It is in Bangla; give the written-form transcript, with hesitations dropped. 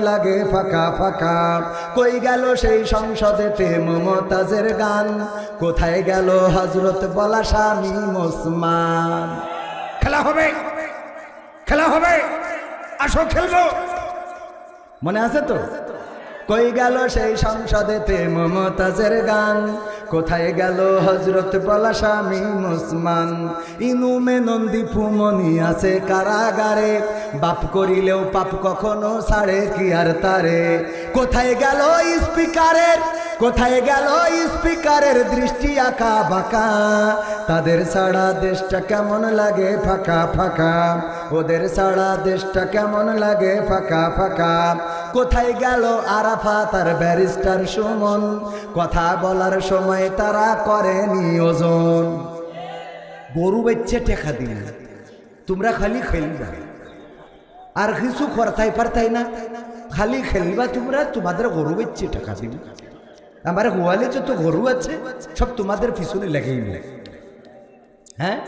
লাগে ফাঁকা ফাঁকা। কই গেল সেই সংসদেতে মমতাজের গান, কোথায় গেল হযরত বলা শামীম ওসমান। খেলা হবে, খেলা হবে, আসো খেলবো। মনে আছে তো? কই গেল সেই সংসদেতে মমতাজের গান, কোথায় গেল হযরত বলা শামীম ওসমান। ইনুমে নন্দী ফুমনি আছে কারাগারে, বাপ করিলেও পাপ কখনো ছাড়ে কি আর তারে। কোথায় গেল স্পিকারের, কোথায় গেল স্পিকারের দৃষ্টি আঁকা বাঁকা, তাদের ছাড়া দেশটা কেমন লাগে ফাঁকা ফাঁকা, ওদের ছাড়া দেশটা কেমন লাগে ফাঁকা ফাঁকা। কোথায় গেল আরাফাত আর ব্যারিস্টার সুমন, কথা বলার সময় তারা করে নিয়োজন। গরু বেচছে টেকা দিন, তোমরা খালি খেলবা আর কিছু করতাই পারতাই না, খালি খেলবা তোমরা, তোমাদের গরু বেচছে টাকা দিন। আমার গোয়ালে যত গরু আছে সব তোমাদের পিছনে লেগেই নেই। হ্যাঁ,